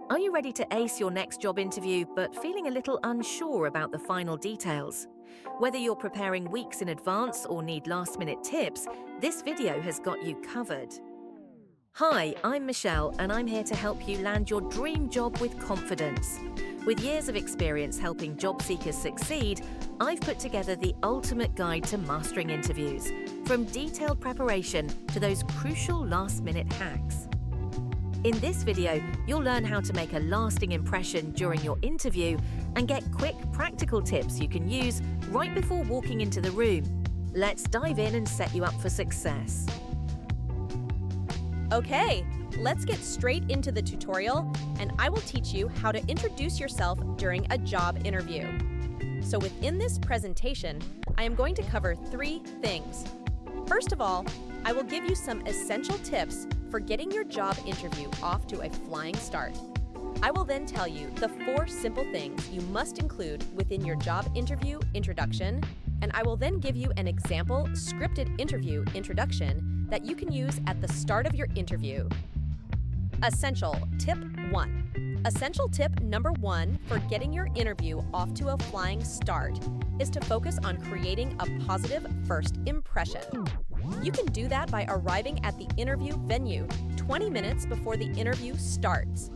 Are you ready to ace your next job interview but feeling a little unsure about the final details? Whether you're preparing weeks in advance or need last-minute tips, this video has got you covered. Hi, I'm Michelle and I'm here to help you land your dream job with confidence. With years of experience helping job seekers succeed, I've put together the ultimate guide to mastering interviews, from detailed preparation to those crucial last-minute hacks. In this video, you'll learn how to make a lasting impression during your interview and get quick, practical tips you can use right before walking into the room. Let's dive in and set you up for success. Okay, let's get straight into the tutorial, and I will teach you how to introduce yourself during a job interview. So within this presentation, I am going to cover 3 things. First of all, I will give you some essential tips for getting your job interview off to a flying start. I will then tell you the 4 simple things you must include within your job interview introduction, and I will then give you an example scripted interview introduction that you can use at the start of your interview. Essential Tip 1. Essential tip number 1 for getting your interview off to a flying start is to focus on creating a positive first impression. You can do that by arriving at the interview venue 20 minutes before the interview starts.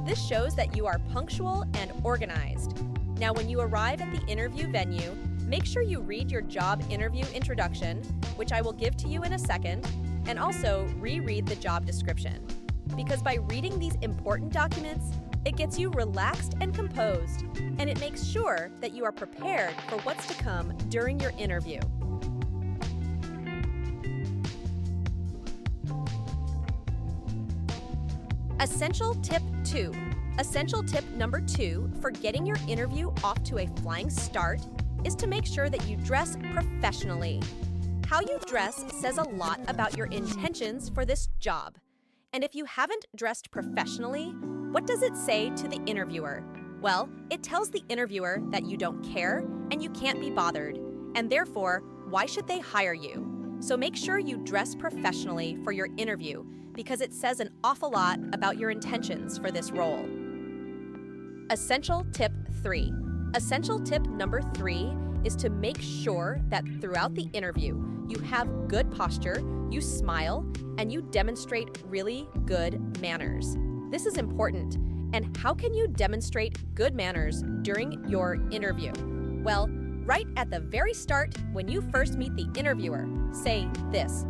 This shows that you are punctual and organized. Now, when you arrive at the interview venue, make sure you read your job interview introduction, which I will give to you in a second, and also reread the job description. Because by reading these important documents, it gets you relaxed and composed, and it makes sure that you are prepared for what's to come during your interview. Essential Tip 2. Essential tip number 2 for getting your interview off to a flying start is to make sure that you dress professionally. How you dress says a lot about your intentions for this job. And if you haven't dressed professionally, what does it say to the interviewer? Well, it tells the interviewer that you don't care and you can't be bothered, and therefore, why should they hire you? So make sure you dress professionally for your interview because it says an awful lot about your intentions for this role. Essential Tip 3. Essential tip number 3 is to make sure that throughout the interview, you have good posture, you smile, and you demonstrate really good manners. This is important. And how can you demonstrate good manners during your interview? Well, right at the very start, when you first meet the interviewer, say this: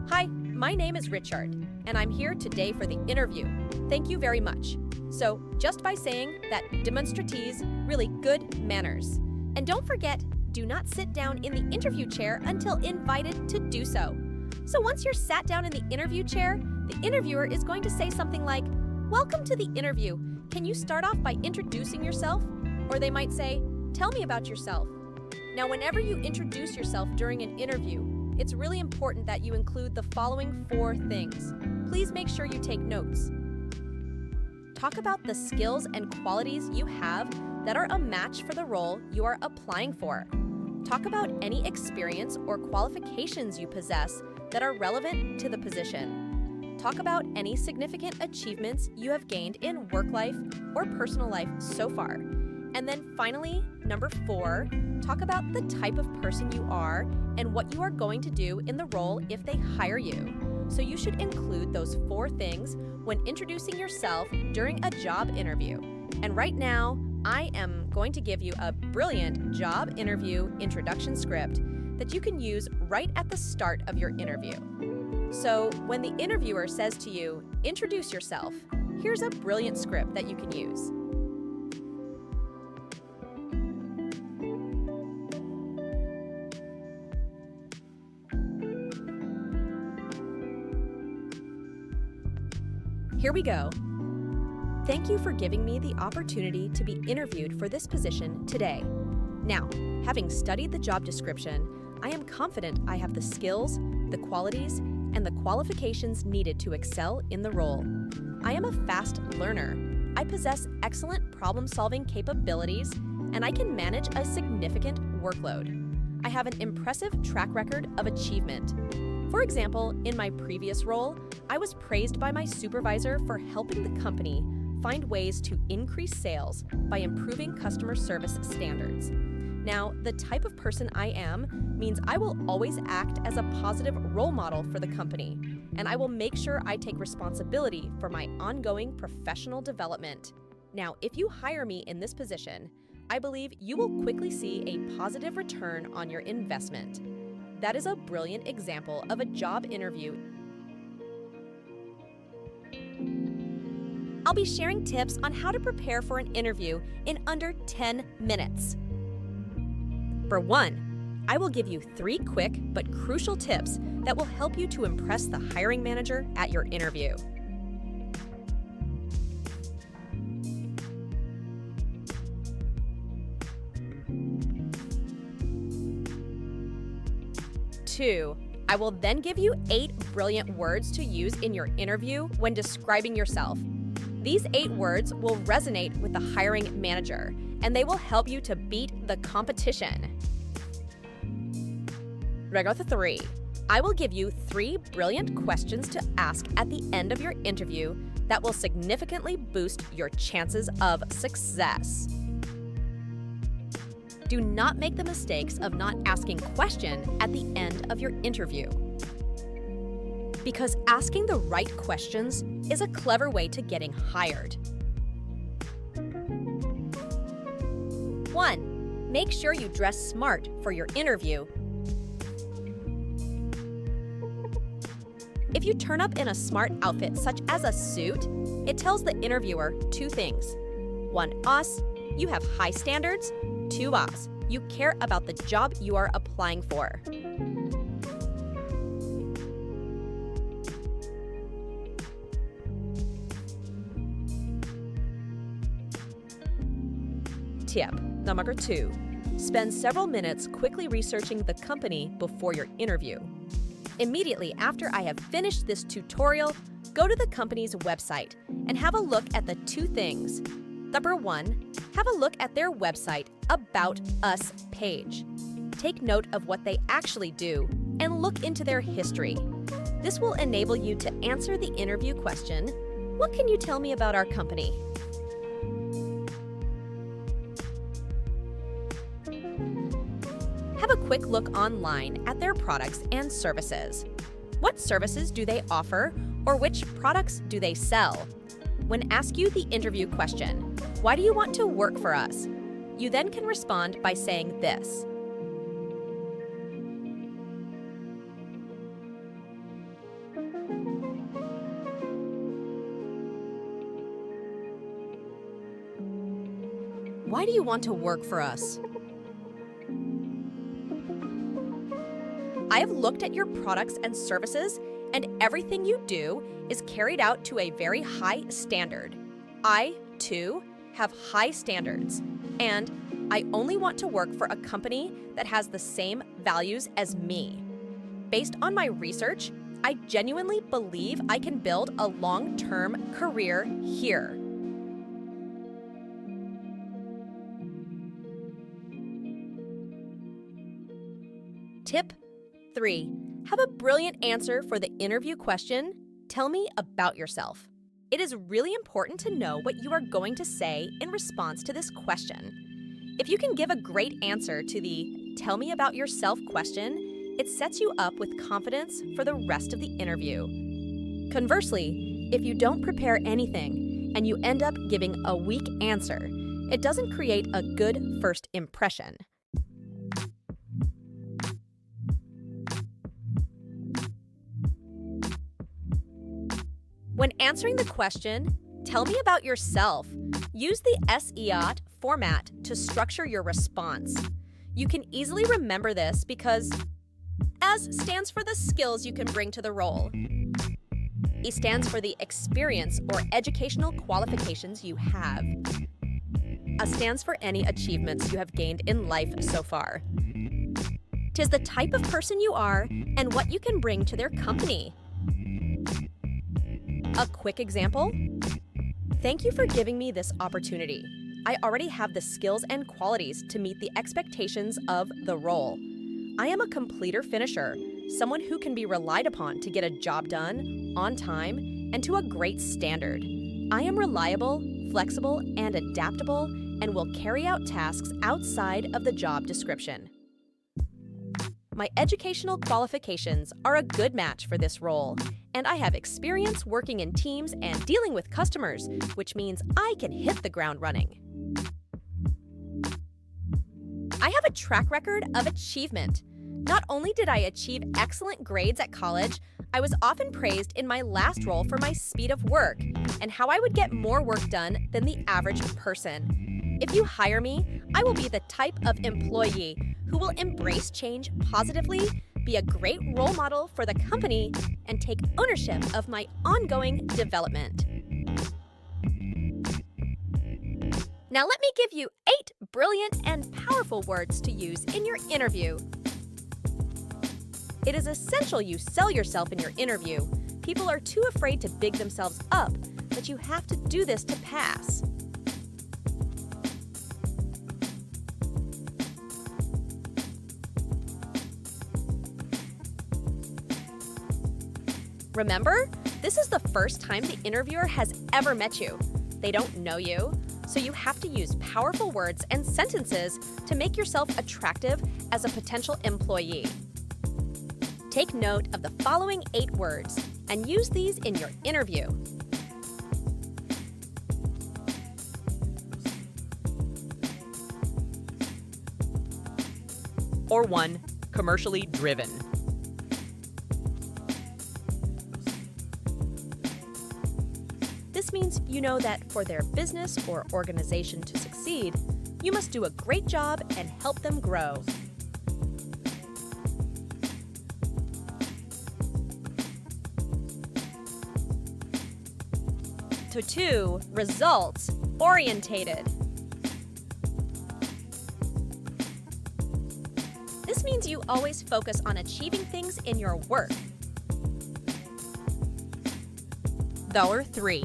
"Hi, my name is Richard, and I'm here today for the interview. Thank you very much." So just by saying that demonstrates really good manners. And don't forget, do not sit down in the interview chair until invited to do so. So once you're sat down in the interview chair, the interviewer is going to say something like, "Welcome to the interview. Can you start off by introducing yourself?" Or they might say, "Tell me about yourself." Now, whenever you introduce yourself during an interview, it's really important that you include the following 4 things. Please make sure you take notes. Talk about the skills and qualities you have that are a match for the role you are applying for. Talk about any experience or qualifications you possess that are relevant to the position. Talk about any significant achievements you have gained in work life or personal life so far. And then finally, number 4, talk about the type of person you are and what you are going to do in the role if they hire you. So you should include those 4 things when introducing yourself during a job interview. And right now, I am going to give you a brilliant job interview introduction script that you can use right at the start of your interview. So when the interviewer says to you, "Introduce yourself," here's a brilliant script that you can use. Here we go. Thank you for giving me the opportunity to be interviewed for this position today. Now, having studied the job description, I am confident I have the skills, the qualities, and the qualifications needed to excel in the role. I am a fast learner. I possess excellent problem-solving capabilities, and I can manage a significant workload. I have an impressive track record of achievement. For example, in my previous role, I was praised by my supervisor for helping the company find ways to increase sales by improving customer service standards. Now, the type of person I am means I will always act as a positive role model for the company, and I will make sure I take responsibility for my ongoing professional development. Now, if you hire me in this position, I believe you will quickly see a positive return on your investment. That is a brilliant example of a job interview. I'll be sharing tips on how to prepare for an interview in under 10 minutes. For one, I will give you 3 quick but crucial tips that will help you to impress the hiring manager at your interview. Two, I will then give you 8 brilliant words to use in your interview when describing yourself. These 8 words will resonate with the hiring manager, and they will help you to beat the competition. Regel 3. I will give you 3 brilliant questions to ask at the end of your interview that will significantly boost your chances of success. Do not make the mistakes of not asking questions at the end of your interview. Because asking the right questions is a clever way to getting hired. 1. Make sure you dress smart for your interview. If you turn up in a smart outfit such as a suit, it tells the interviewer 2 things. 1, us, you have high standards. 2, us, you care about the job you are applying for. Tip number 2. Spend several minutes quickly researching the company before your interview. Immediately after I have finished this tutorial, go to the company's website and have a look at the 2 things. Number 1, have a look at their website About Us page. Take note of what they actually do and look into their history. This will enable you to answer the interview question, "What can you tell me about our company?" Have a quick look online at their products and services. What services do they offer, or which products do they sell? When asked you the interview question, "Why do you want to work for us?" you then can respond by saying this. Why do you want to work for us? I have looked at your products and services, and everything you do is carried out to a very high standard. I, too, have high standards, and I only want to work for a company that has the same values as me. Based on my research, I genuinely believe I can build a long-term career here. Tip 3. Have a brilliant answer for the interview question, "Tell me about yourself." It is really important to know what you are going to say in response to this question. If you can give a great answer to the "Tell me about yourself" question, it sets you up with confidence for the rest of the interview. Conversely, if you don't prepare anything and you end up giving a weak answer, it doesn't create a good first impression. When answering the question, "Tell me about yourself," use the SEOT format to structure your response. You can easily remember this because S stands for the skills you can bring to the role. E stands for the experience or educational qualifications you have. A stands for any achievements you have gained in life so far. 'Tis the type of person you are and what you can bring to their company. A quick example? Thank you for giving me this opportunity. I already have the skills and qualities to meet the expectations of the role. I am a completer finisher, someone who can be relied upon to get a job done, on time, and to a great standard. I am reliable, flexible, and adaptable, and will carry out tasks outside of the job description. My educational qualifications are a good match for this role, and I have experience working in teams and dealing with customers, which means I can hit the ground running. I have a track record of achievement. Not only did I achieve excellent grades at college, I was often praised in my last role for my speed of work and how I would get more work done than the average person. If you hire me, I will be the type of employee who will embrace change positively, be a great role model for the company, and take ownership of my ongoing development. Now let me give you 8 brilliant and powerful words to use in your interview. It is essential you sell yourself in your interview. People are too afraid to big themselves up, but you have to do this to pass. Remember, this is the first time the interviewer has ever met you. They don't know you, so you have to use powerful words and sentences to make yourself attractive as a potential employee. Take note of the following 8 words and use these in your interview. Or 1, commercially driven. This means you know that for their business or organization to succeed, you must do a great job and help them grow. To 2, results orientated. This means you always focus on achieving things in your work. 3,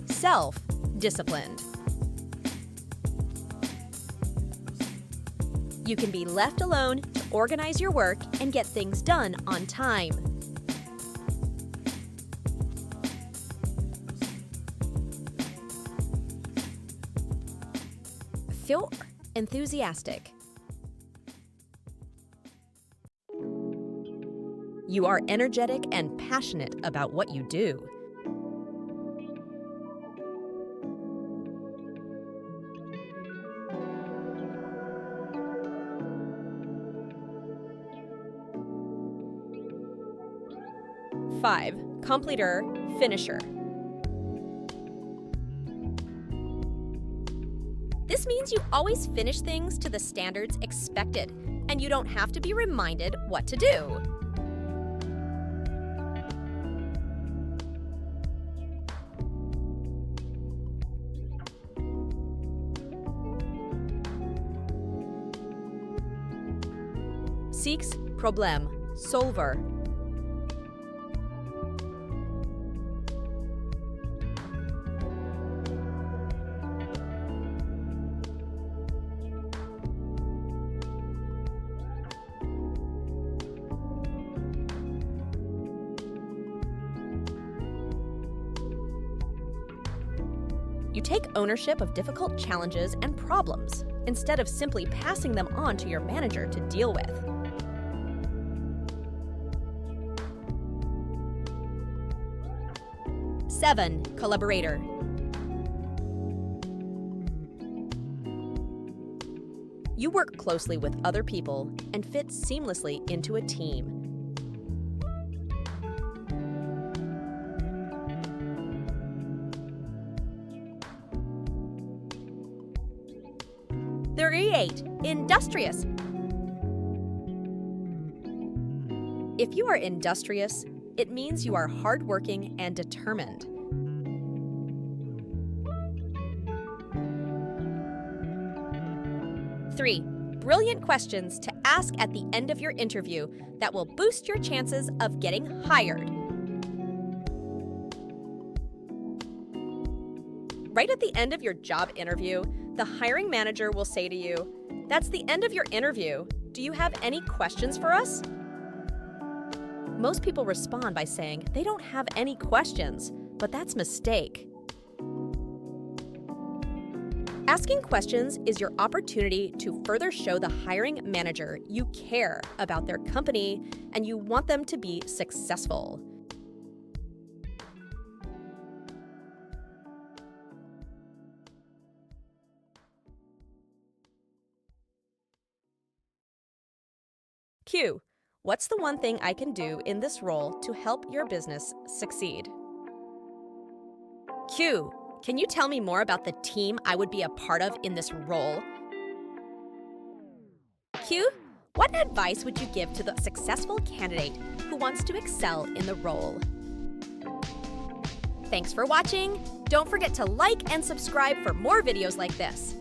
self-disciplined. You can be left alone to organize your work and get things done on time. 4, enthusiastic. You are energetic and passionate about what you do. 5, completer, finisher. This means you always finish things to the standards expected, and you don't have to be reminded what to do. 6, problem solver. You take ownership of difficult challenges and problems instead of simply passing them on to your manager to deal with. 7, collaborator. You work closely with other people and fit seamlessly into a team. 8, industrious. If you are industrious, it means you are hardworking and determined. 3, brilliant questions to ask at the end of your interview that will boost your chances of getting hired. Right at the end of your job interview, the hiring manager will say to you, "That's the end of your interview. Do you have any questions for us?" Most people respond by saying they don't have any questions, but that's a mistake. Asking questions is your opportunity to further show the hiring manager you care about their company and you want them to be successful. Q. What's the one thing I can do in this role to help your business succeed? Q. Can you tell me more about the team I would be a part of in this role? Q. What advice would you give to the successful candidate who wants to excel in the role? Thanks for watching. Don't forget to like and subscribe for more videos like this.